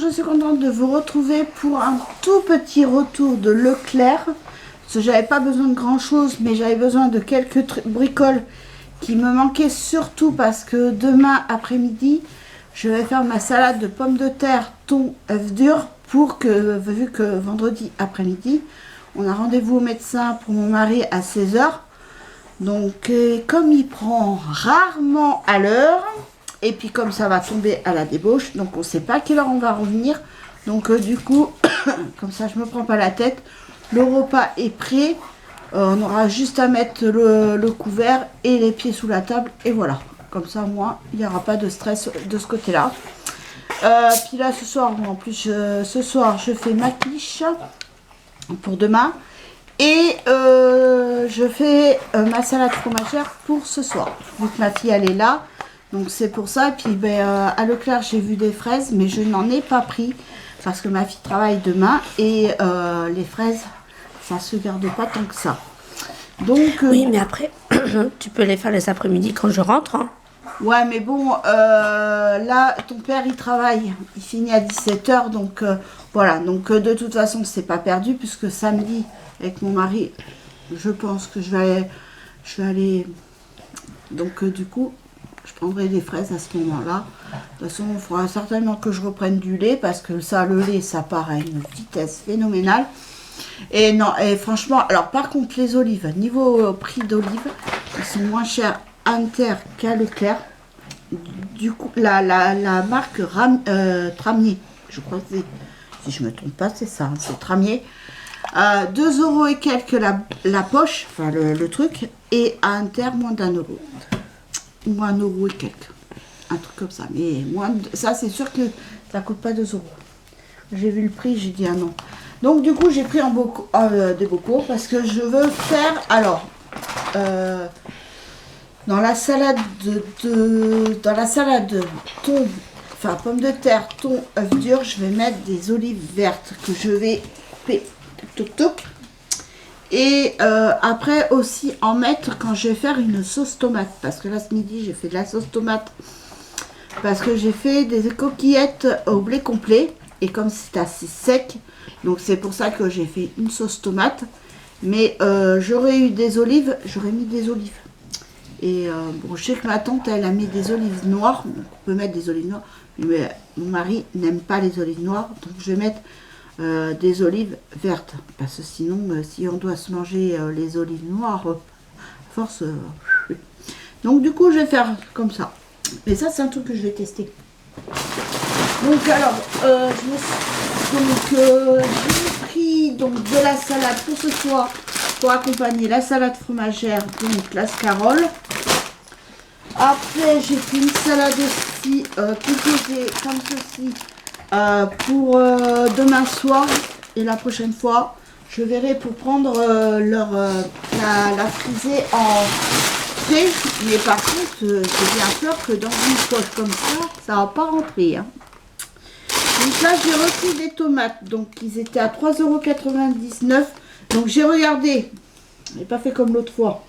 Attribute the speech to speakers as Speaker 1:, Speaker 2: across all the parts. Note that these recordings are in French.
Speaker 1: je suis contente de vous retrouver pour un tout petit retour de Leclerc. Parce que j'avais pas besoin de grand chose, mais j'avais besoin de quelques bricoles qui me manquaient surtout parce que demain après-midi, je vais faire ma salade de pommes de terre, thon, œufs durs pour que, vu que vendredi après-midi, on a rendez-vous au médecin pour mon mari à 16 h. Donc, comme il prend rarement à l'heure, et puis comme ça va tomber à la débauche, donc on ne sait pas à quelle heure on va revenir. Donc du coup, comme ça je me prends pas la tête, le repas est prêt. On aura juste à mettre le couvert et les pieds sous la table. Et voilà, comme ça moi, il n'y aura pas de stress de ce côté-là. Puis là ce soir, en plus ce soir je fais ma quiche pour demain. Et je fais ma salade fromagère pour ce soir. Vu que ma fille elle est là. Donc c'est pour ça. Et puis à Leclerc j'ai vu des fraises. Mais je n'en ai pas pris. Parce que ma fille travaille demain. Et les fraises ça se garde pas tant que ça. Donc
Speaker 2: oui mais après tu peux les faire les après-midi quand je rentre. Hein.
Speaker 1: Ouais mais bon là ton père il travaille. Il finit à 17 h. Donc voilà. Donc de toute façon c'est pas perdu. Puisque samedi avec mon mari je pense que je vais aller. Donc du coup je prendrai des fraises à ce moment-là. De toute façon, il faudra certainement que je reprenne du lait parce que ça, le lait, ça part à une vitesse phénoménale. Et non, et franchement, alors par contre, les olives, niveau prix d'olives, ils sont moins chers à Inter qu'à Leclerc. Du coup, la marque Tramier, je crois que c'est, si je ne me trompe pas, c'est ça, hein, c'est Tramier. 2 € et quelques la poche, enfin le truc, et à Inter, moins d'1 €. Ou 1 € et quelques. Un truc comme ça. Mais moins ça, c'est sûr que ça coûte pas 2 €. J'ai vu le prix, j'ai dit ah non. Donc du coup, j'ai pris des bocaux parce que je veux faire. Alors, dans la salade thon, enfin pommes de terre, thon, œufs durs, je vais mettre des olives vertes que je vais toc. Et après aussi en mettre quand je vais faire une sauce tomate. Parce que là ce midi j'ai fait de la sauce tomate. Parce que j'ai fait des coquillettes au blé complet. Et comme c'est assez sec. Donc c'est pour ça que j'ai fait une sauce tomate. Mais j'aurais eu des olives. J'aurais mis des olives. Et bon, je sais que ma tante elle a mis des olives noires. Donc on peut mettre des olives noires. Mais mon mari n'aime pas les olives noires. Donc je vais mettre des olives vertes, parce que sinon si on doit se manger les olives noires à force donc du coup je vais faire comme ça, mais ça c'est un truc que je vais tester. Donc alors j'ai pris donc de la salade pour ce soir pour accompagner la salade fromagère, donc la scarole. Après j'ai pris une salade aussi composée comme ceci pour demain soir, et la prochaine fois je verrai pour prendre la frisée en frais. Mais par contre j'ai bien peur que dans une poche comme ça va pas rentrer, hein. Donc là j'ai repris des tomates, donc ils étaient à 3,99 €. Donc j'ai regardé, j'ai pas fait comme l'autre fois,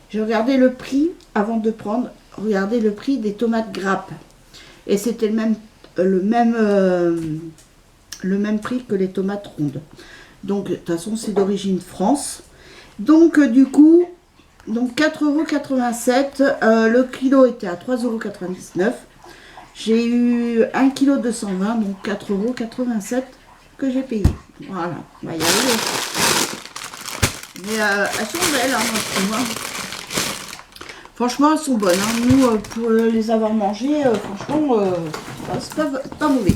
Speaker 1: j'ai regardé le prix avant de prendre. Regardez le prix des tomates grappes et c'était le même prix que les tomates rondes. Donc de toute façon c'est d'origine France. Donc du coup, donc 4,87 €. Le kilo était à 3,99 €. J'ai eu 1 kg 220, donc 4,87 € que j'ai payé. Voilà, on va y arriver. Mais elles sont belles, hein, moi, je trouve, hein. Franchement, elles sont bonnes, hein. Nous, pour les avoir mangées, franchement, c'est pas mauvais.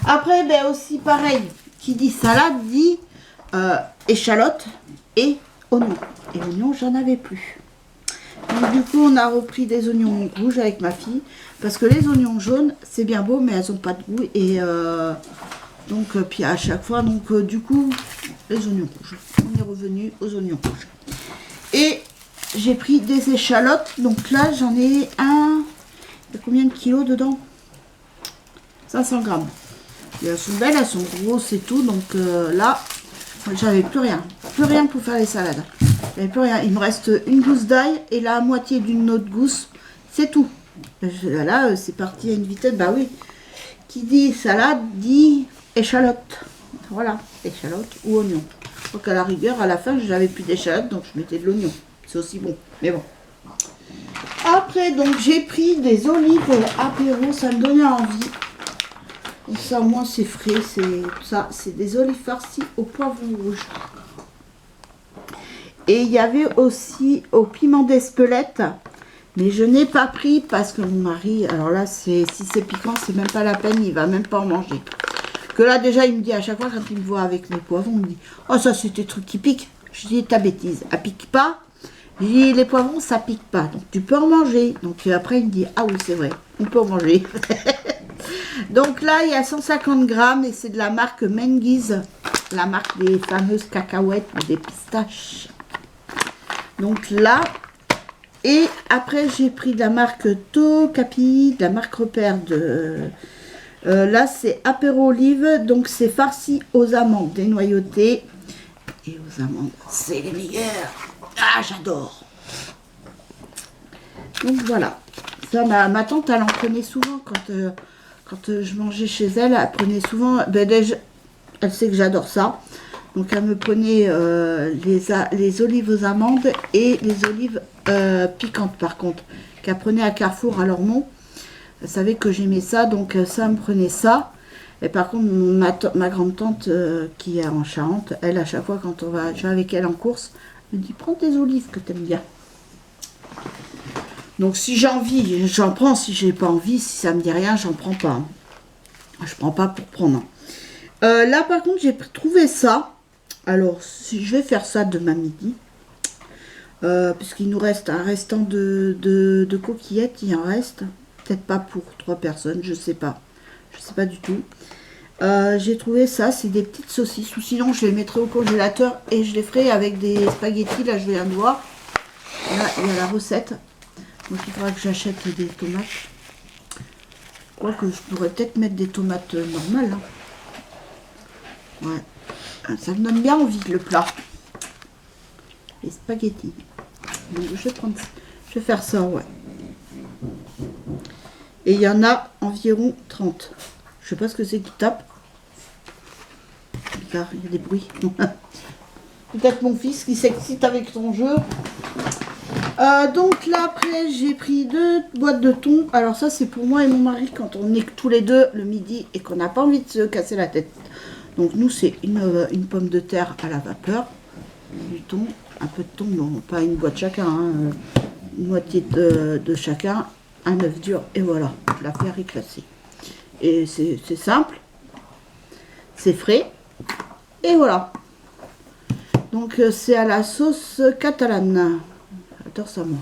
Speaker 1: Après, ben aussi pareil, qui dit salade dit échalote et oignons. Et oignons, j'en avais plus. Donc du coup, on a repris des oignons rouges avec ma fille. Parce que les oignons jaunes, c'est bien beau, mais elles n'ont pas de goût. Et donc, puis à chaque fois, donc du coup, les oignons rouges. On est revenu aux oignons rouges. Et j'ai pris des échalotes. Donc là, j'en ai un. Il y a combien de kilos dedans? 500 grammes. Et elles sont belles, elles sont grosses et tout. Donc là, j'avais plus rien. Plus rien pour faire les salades. J'avais plus rien. Il me reste une gousse d'ail et la moitié d'une autre gousse. C'est tout. Là, c'est parti à une vitesse. Bah oui. qui dit salade dit échalote. Voilà, échalote ou oignon. Donc à la rigueur, à la fin, je n'avais plus d'échalote, donc je mettais de l'oignon. C'est aussi bon, mais bon. Après, donc j'ai pris des olives apéro, ça me donnait envie. Donc ça, au moins, c'est frais, c'est des olives farcies au poivron rouge. Et il y avait aussi au piment d'Espelette, mais je n'ai pas pris parce que mon mari, alors là, si c'est piquant, c'est même pas la peine, il va même pas en manger. Que là, déjà, il me dit à chaque fois, quand il me voit avec mes poivrons, il me dit, oh, ça, c'est des trucs qui piquent. Je dis, ta bêtise, elle pique pas. Je dis, les poivrons, ça pique pas, donc tu peux en manger. Donc après, il me dit, ah oui, c'est vrai, on peut en manger. Donc là, il y a 150 grammes et c'est de la marque Menguise, la marque des fameuses cacahuètes ou des pistaches. Donc là, et après, j'ai pris de la marque Tokapi, de la marque Repère de... là, c'est apéro olive, donc c'est farci aux amandes dénoyautées. Et aux amandes, c'est les meilleurs. Ah, j'adore. Donc voilà. Ça, ma tante, elle en prenait souvent quand je mangeais chez elle. Elle prenait souvent... Ben, déjà, elle sait que j'adore ça. Donc elle me prenait les olives aux amandes et les olives piquantes par contre. Qu'elle prenait à Carrefour à Lormont. Elle savait que j'aimais ça, donc ça me prenait ça. Et par contre, ma grande-tante qui est en Charente, elle, à chaque fois quand je vais avec elle en course, elle me dit, prends tes olives que tu aimes bien. Donc si j'ai envie, j'en prends. Si j'ai pas envie, si ça me dit rien, j'en prends pas. Je prends pas pour prendre. Là, par contre, j'ai trouvé ça. Alors, si je vais faire ça demain midi, puisqu'il nous reste un restant de coquillettes, il en reste. Peut-être pas pour 3 personnes, je sais pas. Je sais pas du tout. J'ai trouvé ça, c'est des petites saucisses. Ou sinon, je les mettrai au congélateur et je les ferai avec des spaghettis. Là, je viens de voir. Là, il y a la recette. Donc, il faudra que j'achète des tomates. Quoique, je pourrais peut-être mettre des tomates normales. Hein. Ouais. Ça me donne bien envie, le plat. Les spaghettis. Donc, je vais faire ça, ouais. Et il y en a environ 30. Je sais pas ce que c'est qui tape. Bizarre, il y a des bruits. Peut-être mon fils qui s'excite avec son jeu. Donc là, après, j'ai pris 2 boîtes de thon. Alors ça, c'est pour moi et mon mari quand on est tous les deux le midi et qu'on n'a pas envie de se casser la tête. Donc nous, c'est une pomme de terre à la vapeur, du thon, un peu de thon, non, pas une boîte chacun, hein, une moitié de chacun, un œuf dur, et voilà, la faire éclater. Et c'est simple, c'est frais, et voilà. Donc c'est à la sauce catalane, j'adore ça moi.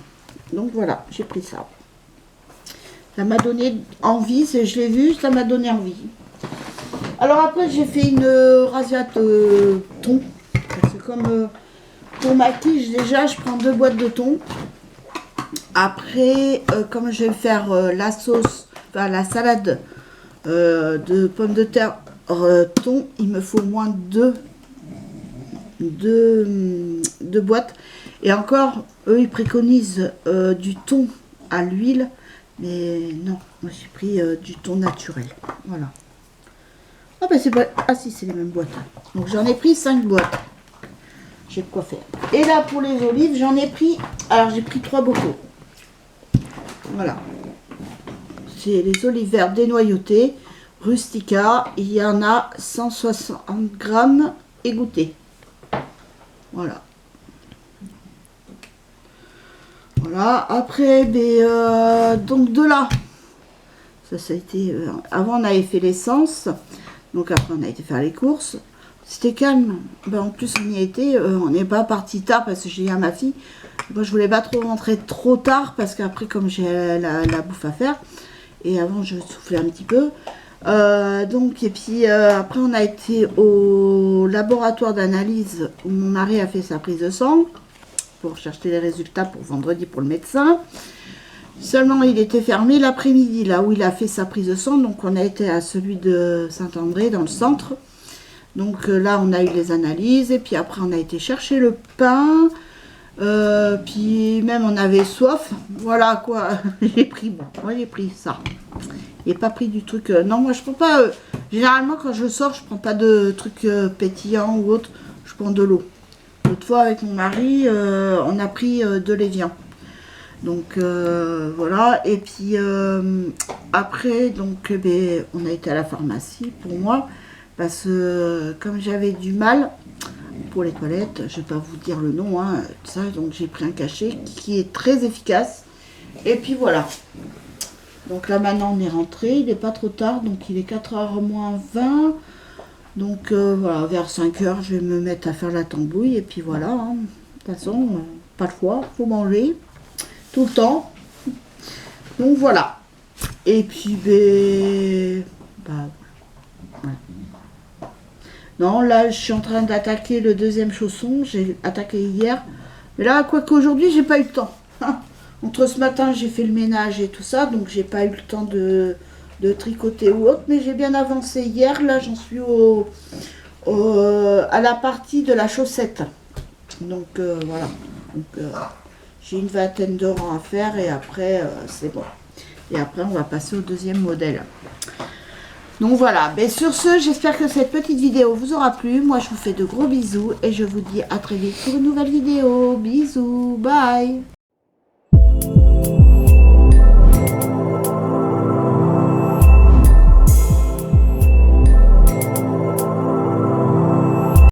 Speaker 1: Donc voilà, j'ai pris ça. Ça m'a donné envie, je l'ai vu, ça m'a donné envie. Alors après, j'ai fait une rasiate thon. C'est comme pour ma quiche, déjà, je prends 2 boîtes de thon. Après, comme je vais faire la sauce, enfin la salade de pommes de terre thon, il me faut au moins deux boîtes. Et encore, eux, ils préconisent du thon à l'huile. Mais non, moi j'ai pris du thon naturel. Voilà. Ah ben c'est pas... Ah si, c'est les mêmes boîtes. Donc j'en ai pris 5 boîtes. J'ai de quoi faire. Et là pour les olives, j'en ai pris... Alors j'ai pris 3 bocaux. Voilà. C'est les olives vertes dénoyautées. Rustica. Il y en a 160 grammes égouttés. Voilà. Voilà. Après, donc de là. Ça a été... avant on avait fait l'essence. Donc après, on a été faire les courses. C'était calme. Ben, en plus, on y a été. On n'est pas parti tard parce que j'ai dit à ma fille. Moi, je voulais pas trop rentrer trop tard parce qu'après, comme j'ai la bouffe à faire. Et avant, je soufflais un petit peu. Donc, et puis après, on a été au laboratoire d'analyse où mon mari a fait sa prise de sang pour chercher les résultats pour vendredi pour le médecin. Seulement, il était fermé l'après-midi, là où il a fait sa prise de sang. Donc, on a été à celui de Saint-André, dans le centre. Donc, là, on a eu les analyses. Et puis après, on a été chercher le pain. Puis même on avait soif. Voilà quoi. J'ai pris, bon, moi j'ai pris ça. J'ai pas pris du truc. Non, moi je prends pas. Généralement quand je sors, je prends pas de trucs pétillants ou autre. Je prends de l'eau. L'autre fois avec mon mari, on a pris de l'évian. Donc voilà. Et puis après, donc on a été à la pharmacie pour moi. Parce que comme j'avais du mal pour les toilettes, je vais pas vous dire le nom, hein, tout ça, donc j'ai pris un cachet qui est très efficace. Et puis voilà. Donc là maintenant on est rentré, il n'est pas trop tard, donc il est 4h moins 20. Donc voilà, vers 5h je vais me mettre à faire la tambouille et puis voilà. Hein. De toute façon, pas le choix, faut manger tout le temps. Donc voilà. Et puis voilà. Non, là, je suis en train d'attaquer le deuxième chausson. J'ai attaqué hier. Mais là, quoi qu'aujourd'hui, j'ai pas eu le temps. Entre ce matin, j'ai fait le ménage et tout ça. Donc, j'ai pas eu le temps de tricoter ou autre. Mais j'ai bien avancé hier. Là, j'en suis à la partie de la chaussette. Donc, voilà. Donc, j'ai une vingtaine de rangs à faire. Et après, c'est bon. Et après, on va passer au deuxième modèle. Donc voilà, mais sur ce, j'espère que cette petite vidéo vous aura plu. Moi, je vous fais de gros bisous et je vous dis à très vite pour une nouvelle vidéo. Bisous, bye!